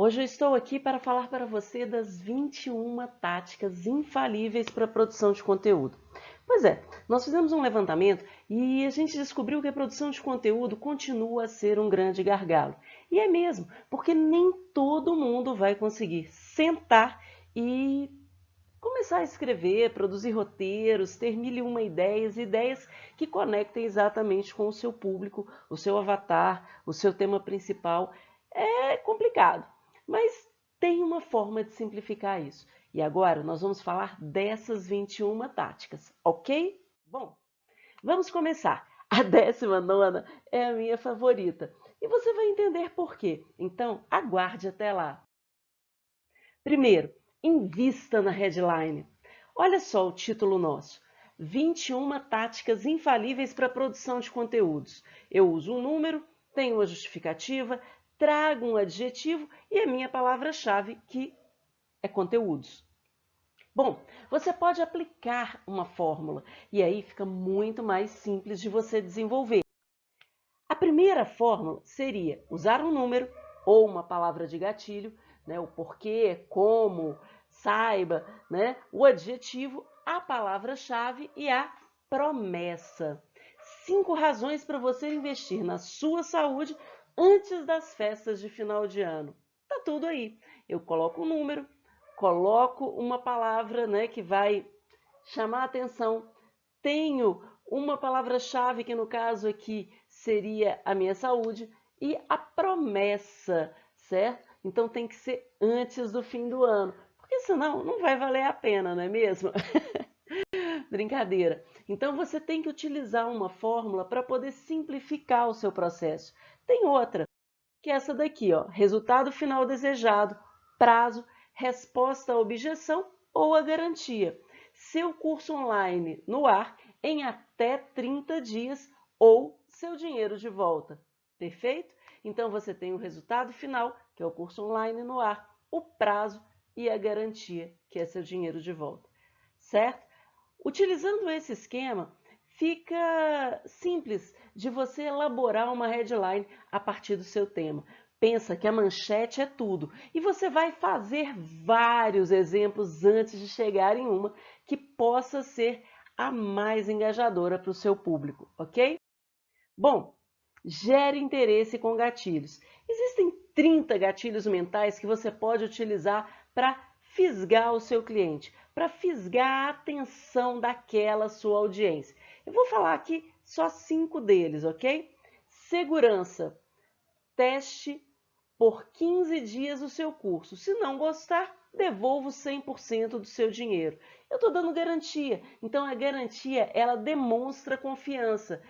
Hoje eu estou aqui para falar para você das 21 táticas infalíveis para a produção de conteúdo. Pois é, nós fizemos um levantamento e a gente descobriu que a produção de conteúdo continua a ser um grande gargalo. E é mesmo, porque nem todo mundo vai conseguir sentar e começar a escrever, produzir roteiros, ter mil e uma ideias, ideias que conectem exatamente com o seu público, o seu avatar, o seu tema principal. É complicado, mas tem uma forma de simplificar isso. E agora nós vamos falar dessas 21 táticas, ok? Bom, vamos começar. A 19ª é a minha favorita e você vai entender por quê. Então, aguarde até lá. Primeiro, invista na headline. Olha só o título nosso. 21 táticas infalíveis para a produção de conteúdos. Eu uso um número, tenho uma justificativa, trago um adjetivo e a minha palavra-chave, que é conteúdos. Bom, você pode aplicar uma fórmula e aí fica muito mais simples de você desenvolver. A primeira fórmula seria usar um número ou uma palavra de gatilho, né, o porquê, como, saiba, né, o adjetivo, a palavra-chave e a promessa. 5 razões para você investir na sua saúde antes das festas de final de ano. Tá tudo aí. Eu coloco um número, coloco uma palavra, né, que vai chamar a atenção. Tenho uma palavra-chave que no caso aqui seria a minha saúde e a promessa, certo? Então tem que ser antes do fim do ano, porque senão não vai valer a pena, não é mesmo? Brincadeira. Então você tem que utilizar uma fórmula para poder simplificar o seu processo. Tem outra, que é essa daqui, ó, resultado final desejado, prazo, resposta à objeção ou à garantia. Seu curso online no ar em até 30 dias ou seu dinheiro de volta. Perfeito? Então você tem o resultado final, que é o curso online no ar, o prazo e a garantia, que é seu dinheiro de volta. Certo? Utilizando esse esquema, fica simples de você elaborar uma headline a partir do seu tema. Pensa que a manchete é tudo e você vai fazer vários exemplos antes de chegar em uma que possa ser a mais engajadora para o seu público, ok? Bom, gere interesse com gatilhos. Existem 30 gatilhos mentais que você pode utilizar para fisgar o seu cliente, para fisgar a atenção daquela sua audiência. Eu vou falar aqui só 5 deles, ok? Segurança. Teste por 15 dias o seu curso. Se não gostar, devolvo 100% do seu dinheiro. Eu estou dando garantia. Então, a garantia, ela demonstra confiança.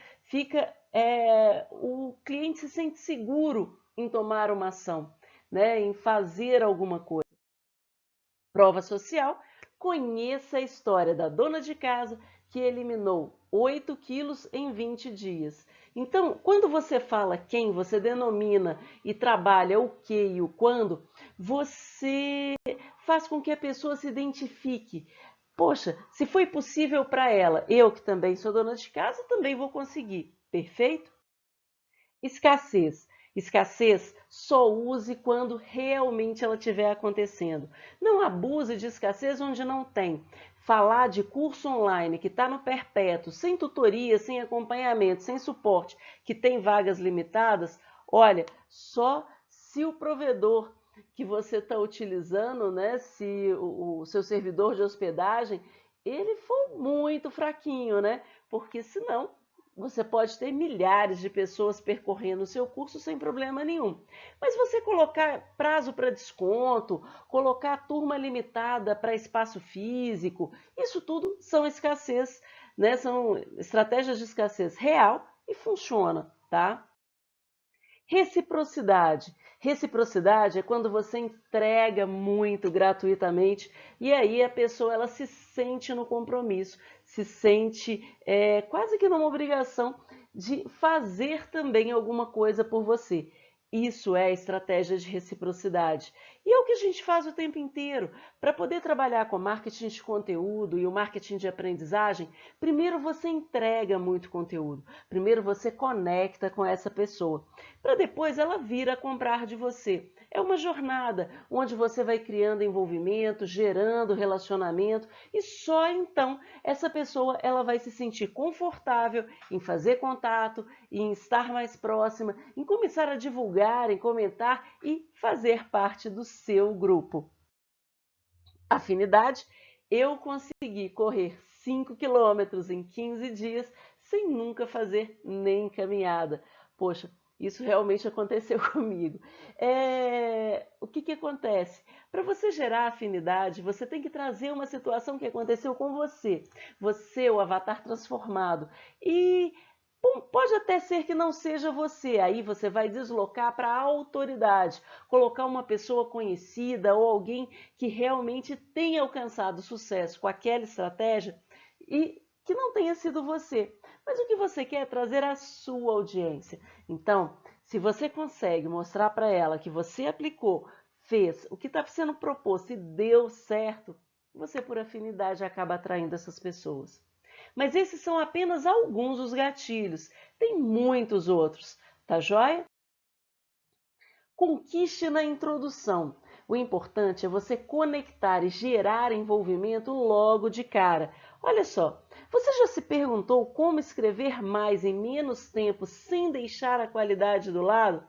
O cliente se sente seguro em tomar uma ação, né, em fazer alguma coisa. Prova social, conheça a história da dona de casa que eliminou 8 quilos em 20 dias. Então, quando você fala quem, você denomina e trabalha o que e o quando, você faz com que a pessoa se identifique. Poxa, se foi possível para ela, eu que também sou dona de casa, também vou conseguir. Perfeito? Escassez. Escassez só use quando realmente ela estiver acontecendo. Não abuse de escassez onde não tem. Falar de curso online que está no perpétuo, sem tutoria, sem acompanhamento, sem suporte, que tem vagas limitadas, olha, só se o provedor que você está utilizando, né, se o seu servidor de hospedagem, ele for muito fraquinho, né? Porque senão você pode ter milhares de pessoas percorrendo o seu curso sem problema nenhum. Mas você colocar prazo para desconto, colocar turma limitada para espaço físico, isso tudo são escassez, né? São estratégias de escassez real e funciona, tá? Reciprocidade. Reciprocidade é quando você entrega muito gratuitamente e aí a pessoa ela se sente no compromisso, se sente quase que numa obrigação de fazer também alguma coisa por você. Isso é estratégia de reciprocidade. E é o que a gente faz o tempo inteiro. Para poder trabalhar com marketing de conteúdo e o marketing de aprendizagem, primeiro você entrega muito conteúdo. Primeiro você conecta com essa pessoa, para depois ela vir a comprar de você. É uma jornada onde você vai criando envolvimento, gerando relacionamento e só então essa pessoa ela vai se sentir confortável em fazer contato, em estar mais próxima, em começar a divulgar, em comentar e fazer parte do seu grupo. Afinidade, eu consegui correr 5 quilômetros em 15 dias sem nunca fazer nem caminhada. Poxa, isso realmente aconteceu comigo. O que acontece? Para você gerar afinidade, você tem que trazer uma situação que aconteceu com você. Você, o avatar transformado. E pode até ser que não seja você, aí você vai deslocar para a autoridade, colocar uma pessoa conhecida ou alguém que realmente tenha alcançado sucesso com aquela estratégia e que não tenha sido você. Mas o que você quer é trazer a sua audiência. Então, se você consegue mostrar para ela que você aplicou, fez o que está sendo proposto e deu certo, você por afinidade acaba atraindo essas pessoas. Mas esses são apenas alguns dos gatilhos. Tem muitos outros, tá joia? Conquiste na introdução. O importante é você conectar e gerar envolvimento logo de cara. Olha só, você já se perguntou como escrever mais em menos tempo sem deixar a qualidade do lado?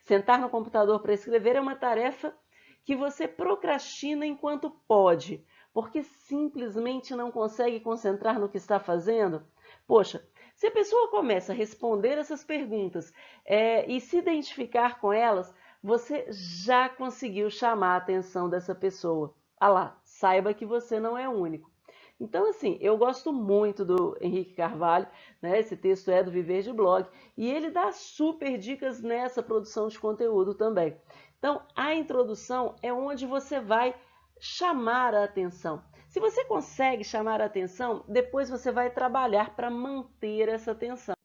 Sentar no computador para escrever é uma tarefa que você procrastina enquanto pode, porque simplesmente não consegue concentrar no que está fazendo? Poxa, se a pessoa começa a responder essas perguntas e se identificar com elas, você já conseguiu chamar a atenção dessa pessoa. Ah lá, saiba que você não é único. Então, assim, eu gosto muito do Henrique Carvalho, né? Esse texto é do Viver de Blog, e ele dá super dicas nessa produção de conteúdo também. Então, a introdução é onde você vai chamar a atenção. Se você consegue chamar a atenção, depois você vai trabalhar para manter essa atenção.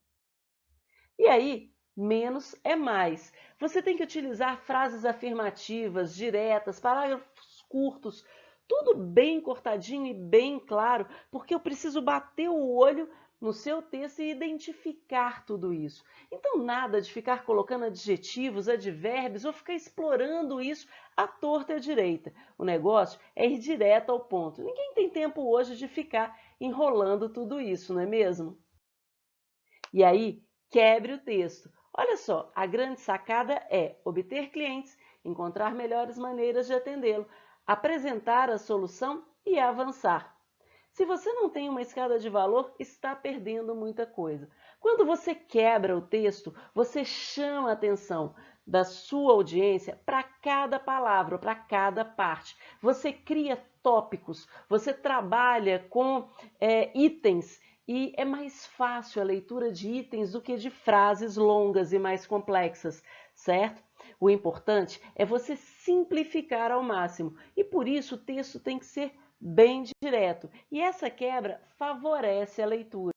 E aí, menos é mais. Você tem que utilizar frases afirmativas, diretas, parágrafos curtos, tudo bem cortadinho e bem claro, porque eu preciso bater o olho no seu texto e identificar tudo isso. Então, nada de ficar colocando adjetivos, advérbios ou ficar explorando isso à torta e à direita. O negócio é ir direto ao ponto. Ninguém tem tempo hoje de ficar enrolando tudo isso, não é mesmo? E aí, quebre o texto. Olha só, a grande sacada é obter clientes, encontrar melhores maneiras de atendê-lo, apresentar a solução e avançar. Se você não tem uma escada de valor, está perdendo muita coisa. Quando você quebra o texto, você chama a atenção da sua audiência para cada palavra, para cada parte. Você cria tópicos, você trabalha com itens e é mais fácil a leitura de itens do que de frases longas e mais complexas, certo? O importante é você simplificar ao máximo e por isso o texto tem que ser bem direto. E essa quebra favorece a leitura.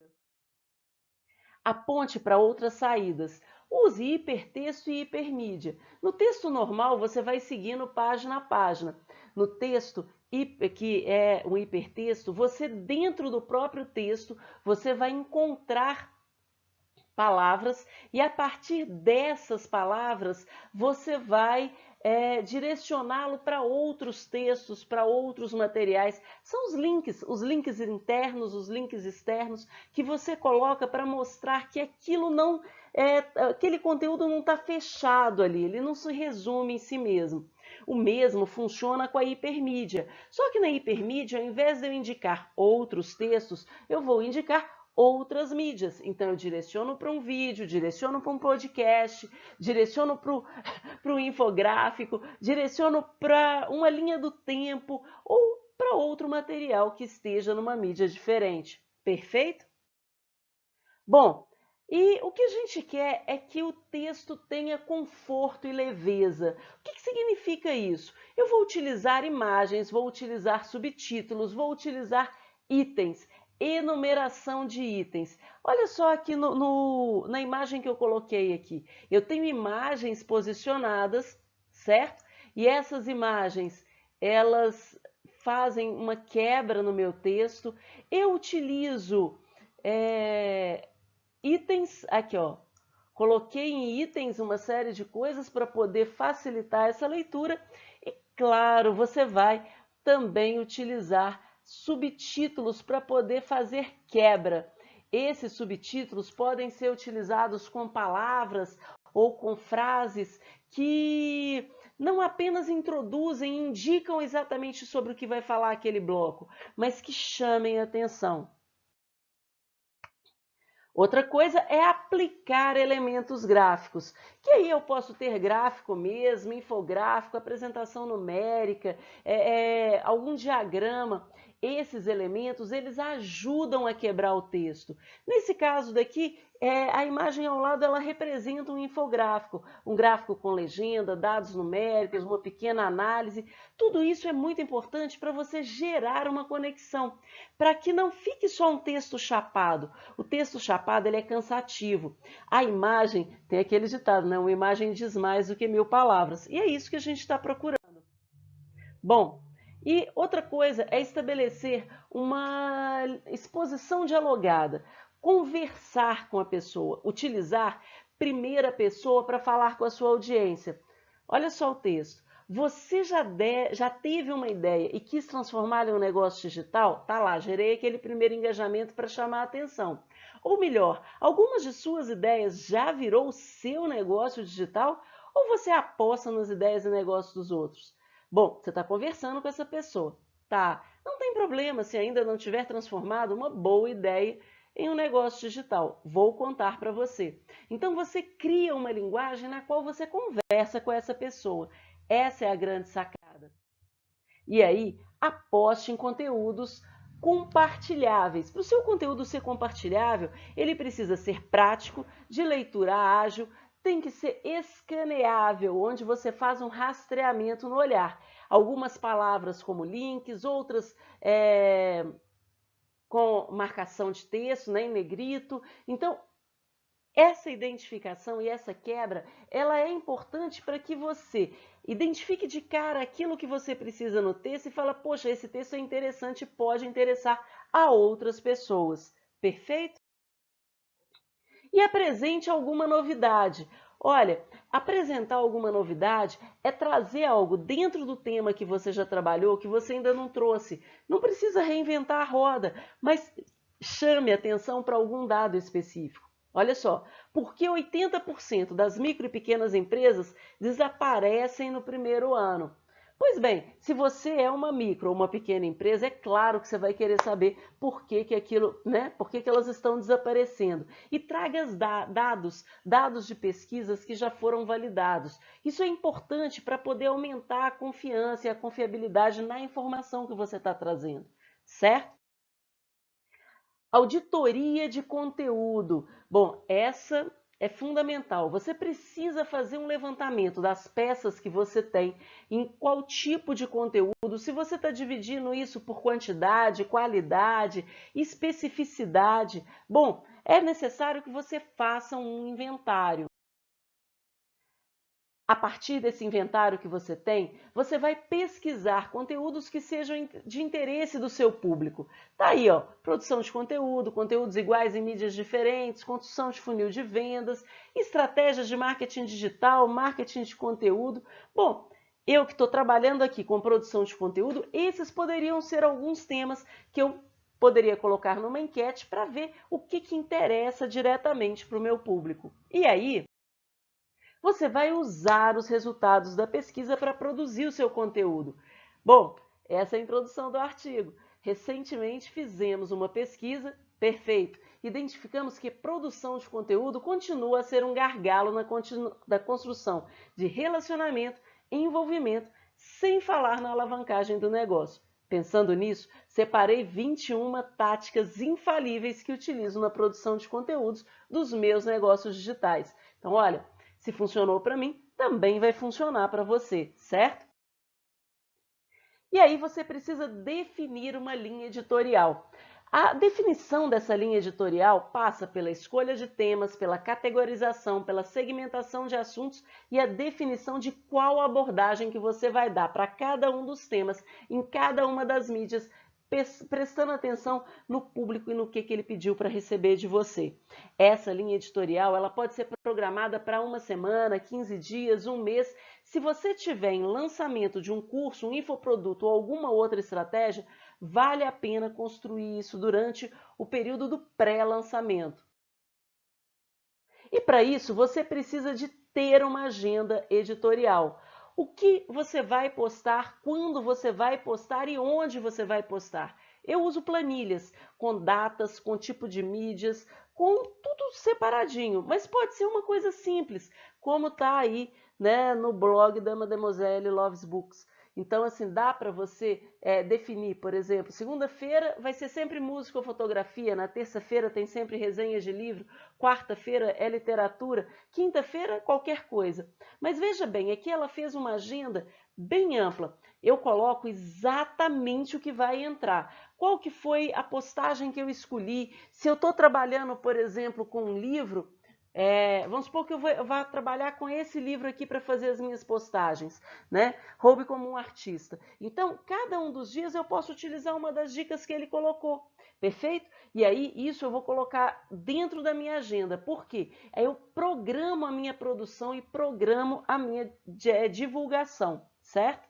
Aponte para outras saídas. Use hipertexto e hipermídia. No texto normal, você vai seguindo página a página. No texto que é um hipertexto, você dentro do próprio texto, você vai encontrar palavras e a partir dessas palavras você vai direcioná-lo para outros textos, para outros materiais. São os links internos, os links externos que você coloca para mostrar que aquele conteúdo não está fechado ali, ele não se resume em si mesmo. O mesmo funciona com a hipermídia. Só que na hipermídia, ao invés de eu indicar outros textos, eu vou indicar outras mídias. Então, eu direciono para um vídeo, direciono para um podcast, direciono para um infográfico, direciono para uma linha do tempo ou para outro material que esteja numa mídia diferente. Perfeito? Bom, e o que a gente quer é que o texto tenha conforto e leveza. O que significa isso? Eu vou utilizar imagens, vou utilizar subtítulos, vou utilizar itens. enumeração de itens. Olha só aqui na imagem que eu coloquei aqui. Eu tenho imagens posicionadas, certo? E essas imagens, elas fazem uma quebra no meu texto. Eu utilizo itens, aqui ó, coloquei em itens uma série de coisas para poder facilitar essa leitura. E claro, você vai também utilizar subtítulos para poder fazer quebra. Esses subtítulos podem ser utilizados com palavras ou com frases que não apenas introduzem e indicam exatamente sobre o que vai falar aquele bloco, mas que chamem a atenção. Outra coisa é aplicar elementos gráficos, que aí eu posso ter gráfico mesmo, infográfico, apresentação numérica, algum diagrama. Esses elementos, eles ajudam a quebrar o texto. Nesse caso daqui, a imagem ao lado, ela representa um infográfico, um gráfico com legenda, dados numéricos, uma pequena análise. Tudo isso é muito importante para você gerar uma conexão, para que não fique só um texto chapado. O texto chapado, ele é cansativo. A imagem, tem aquele ditado, né? Uma imagem diz mais do que 1000 palavras. E é isso que a gente está procurando. Bom, e outra coisa é estabelecer uma exposição dialogada, conversar com a pessoa, utilizar primeira pessoa para falar com a sua audiência. Olha só o texto. Você já teve uma ideia e quis transformá-la em um negócio digital? Tá lá, gerei aquele primeiro engajamento para chamar a atenção. Ou melhor, algumas de suas ideias já virou o seu negócio digital? Ou você aposta nas ideias e negócios dos outros? Bom, você está conversando com essa pessoa. Tá, não tem problema se ainda não tiver transformado uma boa ideia em um negócio digital. Vou contar para você. Então você cria uma linguagem na qual você conversa com essa pessoa. Essa é a grande sacada. E aí, aposte em conteúdos compartilháveis. Para o seu conteúdo ser compartilhável, ele precisa ser prático, de leitura ágil, tem que ser escaneável, onde você faz um rastreamento no olhar. Algumas palavras como links, outras com marcação de texto, né, em negrito. Então, essa identificação e essa quebra, ela é importante para que você identifique de cara aquilo que você precisa no texto e fala, poxa, esse texto é interessante, pode interessar a outras pessoas. Perfeito? E apresente alguma novidade. Olha, apresentar alguma novidade é trazer algo dentro do tema que você já trabalhou, que você ainda não trouxe. Não precisa reinventar a roda, mas chame atenção para algum dado específico. Olha só, por que 80% das micro e pequenas empresas desaparecem no primeiro ano? Pois bem, se você é uma micro ou uma pequena empresa, é claro que você vai querer saber por que aquilo, né? Por que elas estão desaparecendo. E traga dados de pesquisas que já foram validados. Isso é importante para poder aumentar a confiança e a confiabilidade na informação que você está trazendo, certo? Auditoria de conteúdo. Bom, essa é fundamental. Você precisa fazer um levantamento das peças que você tem, em qual tipo de conteúdo, se você está dividindo isso por quantidade, qualidade, especificidade. Bom, é necessário que você faça um inventário. A partir desse inventário que você tem, você vai pesquisar conteúdos que sejam de interesse do seu público. Tá aí, ó, produção de conteúdo, conteúdos iguais em mídias diferentes, construção de funil de vendas, estratégias de marketing digital, marketing de conteúdo. Bom, eu que estou trabalhando aqui com produção de conteúdo, esses poderiam ser alguns temas que eu poderia colocar numa enquete para ver o que interessa diretamente para o meu público. E aí, você vai usar os resultados da pesquisa para produzir o seu conteúdo. Bom, essa é a introdução do artigo. Recentemente fizemos uma pesquisa, perfeito. Identificamos que produção de conteúdo continua a ser um gargalo na construção de relacionamento e envolvimento, sem falar na alavancagem do negócio. Pensando nisso, separei 21 táticas infalíveis que utilizo na produção de conteúdos dos meus negócios digitais. Então, olha, se funcionou para mim, também vai funcionar para você, certo? E aí você precisa definir uma linha editorial. A definição dessa linha editorial passa pela escolha de temas, pela categorização, pela segmentação de assuntos e a definição de qual abordagem que você vai dar para cada um dos temas, em cada uma das mídias, prestando atenção no público e no que ele pediu para receber de você. Essa linha editorial ela pode ser programada para uma semana, 15 dias, um mês. Se você tiver em lançamento de um curso, um infoproduto ou alguma outra estratégia, vale a pena construir isso durante o período do pré-lançamento. E para isso, você precisa de ter uma agenda editorial. O que você vai postar, quando você vai postar e onde você vai postar. Eu uso planilhas com datas, com tipo de mídias, com tudo separadinho, mas pode ser uma coisa simples, como está aí, né, no blog da Mademoiselle Loves Books. Então, assim, dá para você definir, por exemplo, segunda-feira vai ser sempre música ou fotografia, na terça-feira tem sempre resenhas de livro, quarta-feira é literatura, quinta-feira qualquer coisa. Mas veja bem, aqui ela fez uma agenda bem ampla. Eu coloco exatamente o que vai entrar. Qual que foi a postagem que eu escolhi? Se eu estou trabalhando, por exemplo, com um livro, vamos supor que eu vá trabalhar com esse livro aqui para fazer as minhas postagens, né? Roube como um artista. Então, cada um dos dias eu posso utilizar uma das dicas que ele colocou, perfeito? E aí, isso eu vou colocar dentro da minha agenda. Por quê? Aí eu programo a minha produção e programo a minha divulgação, certo?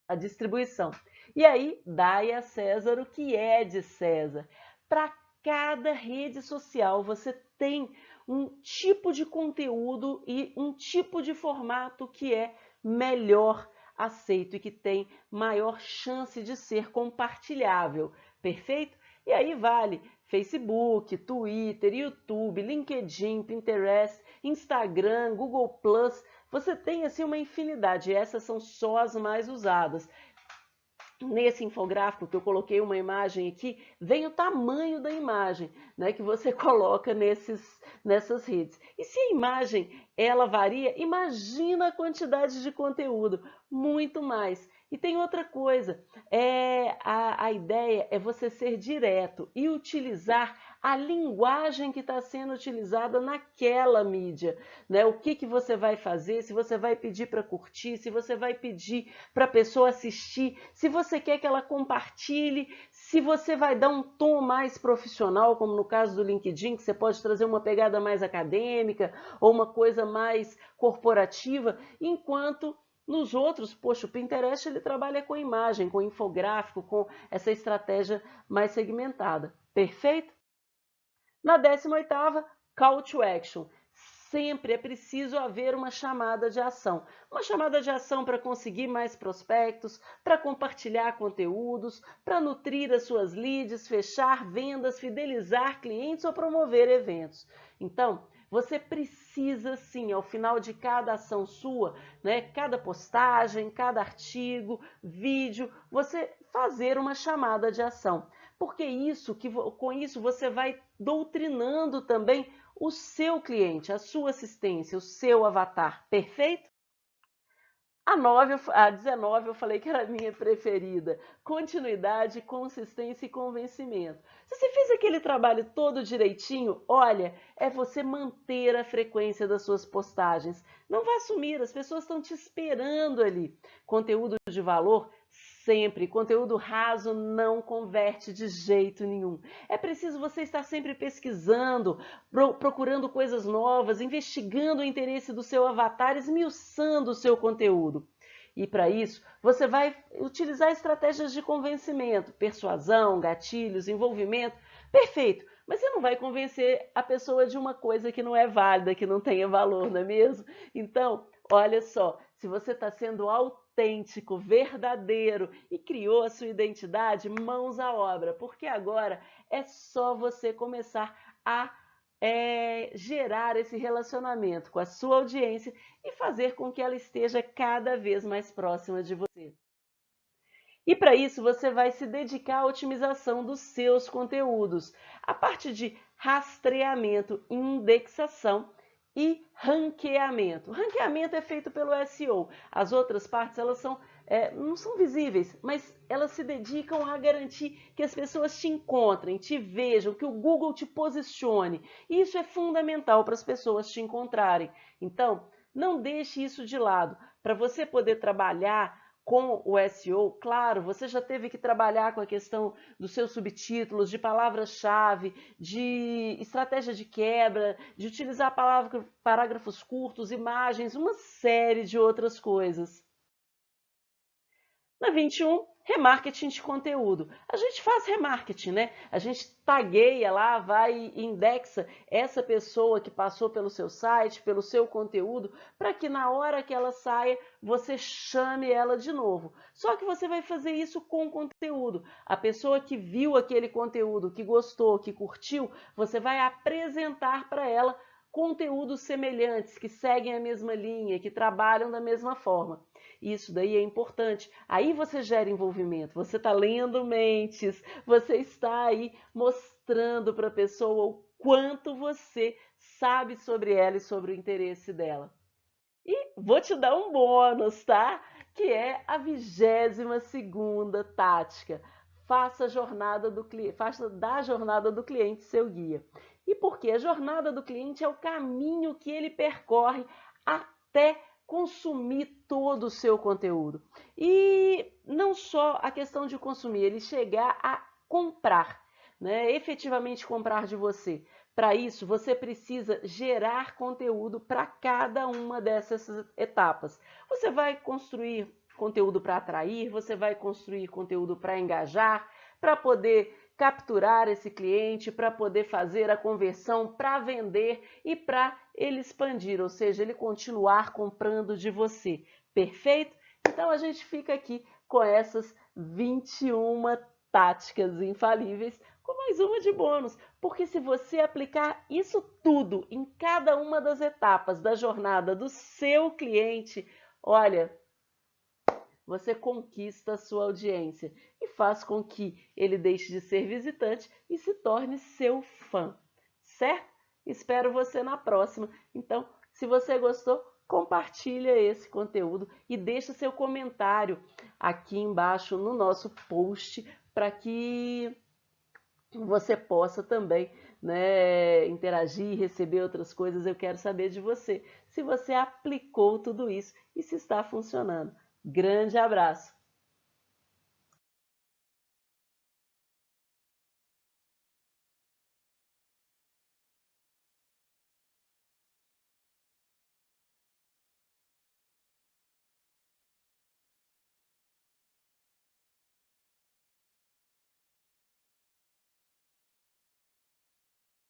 A distribuição. E aí, dai a César o que é de César. Para cada rede social, você tem um tipo de conteúdo e um tipo de formato que é melhor aceito e que tem maior chance de ser compartilhável, perfeito? E aí vale Facebook, Twitter, YouTube, LinkedIn, Pinterest, Instagram, Google+, você tem assim uma infinidade, essas são só as mais usadas. Nesse infográfico que eu coloquei uma imagem aqui, vem o tamanho da imagem, né, que você coloca nessas redes. E se a imagem ela varia, imagina a quantidade de conteúdo, muito mais. E tem outra coisa, a ideia é você ser direto e utilizar a linguagem que está sendo utilizada naquela mídia, né? O que você vai fazer, se você vai pedir para curtir, se você vai pedir para a pessoa assistir, se você quer que ela compartilhe, se você vai dar um tom mais profissional, como no caso do LinkedIn, que você pode trazer uma pegada mais acadêmica ou uma coisa mais corporativa, enquanto nos outros, poxa, o Pinterest ele trabalha com imagem, com infográfico, com essa estratégia mais segmentada. Perfeito? Na 18ª, Call to Action. Sempre é preciso haver uma chamada de ação. Uma chamada de ação para conseguir mais prospectos, para compartilhar conteúdos, para nutrir as suas leads, fechar vendas, fidelizar clientes ou promover eventos. Então, você precisa sim, ao final de cada ação sua, né, cada postagem, cada artigo, vídeo, você fazer uma chamada de ação. Porque com isso você vai doutrinando também o seu cliente, a sua assistência, o seu avatar, perfeito? A 19 eu falei que era a minha preferida. Continuidade, consistência e convencimento. Se você fez aquele trabalho todo direitinho, olha, é você manter a frequência das suas postagens. Não vai sumir, as pessoas estão te esperando ali. Conteúdo de valor sempre. Conteúdo raso não converte de jeito nenhum. É preciso você estar sempre pesquisando, procurando coisas novas, investigando o interesse do seu avatar, esmiuçando o seu conteúdo. E para isso, você vai utilizar estratégias de convencimento, persuasão, gatilhos, envolvimento. Perfeito, mas você não vai convencer a pessoa de uma coisa que não é válida, que não tenha valor, não é mesmo? Então, olha só, se você está sendo autêntico, verdadeiro e criou a sua identidade, mãos à obra, porque agora é só você começar a gerar esse relacionamento com a sua audiência e fazer com que ela esteja cada vez mais próxima de você. E para isso você vai se dedicar à otimização dos seus conteúdos, a parte de rastreamento e indexação e ranqueamento. Ranqueamento é feito pelo SEO. As outras partes não são visíveis, mas elas se dedicam a garantir que as pessoas te encontrem, te vejam, que o Google te posicione. E isso é fundamental para as pessoas te encontrarem. Então, não deixe isso de lado. Para você poder trabalhar com o SEO, claro, você já teve que trabalhar com a questão dos seus subtítulos, de palavra-chave, de estratégia de quebra, de utilizar parágrafos curtos, imagens, uma série de outras coisas. Na 21, remarketing de conteúdo. A gente faz remarketing, né? A gente tagueia lá, vai e indexa essa pessoa que passou pelo seu site, pelo seu conteúdo, para que na hora que ela saia, você chame ela de novo. Só que você vai fazer isso com conteúdo. A pessoa que viu aquele conteúdo, que gostou, que curtiu, você vai apresentar para ela conteúdos semelhantes, que seguem a mesma linha, que trabalham da mesma forma. Isso daí é importante. Aí você gera envolvimento, você está lendo mentes, você está aí mostrando para a pessoa o quanto você sabe sobre ela e sobre o interesse dela. E vou te dar um bônus, tá? Que é a 22ª tática. Faça da jornada do cliente seu guia. E por quê? A jornada do cliente é o caminho que ele percorre até consumir todo o seu conteúdo. E não só a questão de consumir, ele chegar a comprar, né? Efetivamente comprar de você. Para isso, você precisa gerar conteúdo para cada uma dessas etapas. Você vai construir conteúdo para atrair, você vai construir conteúdo para engajar, para poder capturar esse cliente, para poder fazer a conversão, para vender e para ele expandir, ou seja, ele continuar comprando de você. Perfeito? Então a gente fica aqui com essas 21 táticas infalíveis, com mais uma de bônus, porque se você aplicar isso tudo em cada uma das etapas da jornada do seu cliente, olha, você conquista a sua audiência e faz com que ele deixe de ser visitante e se torne seu fã, certo? Espero você na próxima. Então, se você gostou, compartilha esse conteúdo e deixa seu comentário aqui embaixo no nosso post para que você possa também, né, interagir, receber outras coisas. Eu quero saber de você, se você aplicou tudo isso e se está funcionando. Grande abraço!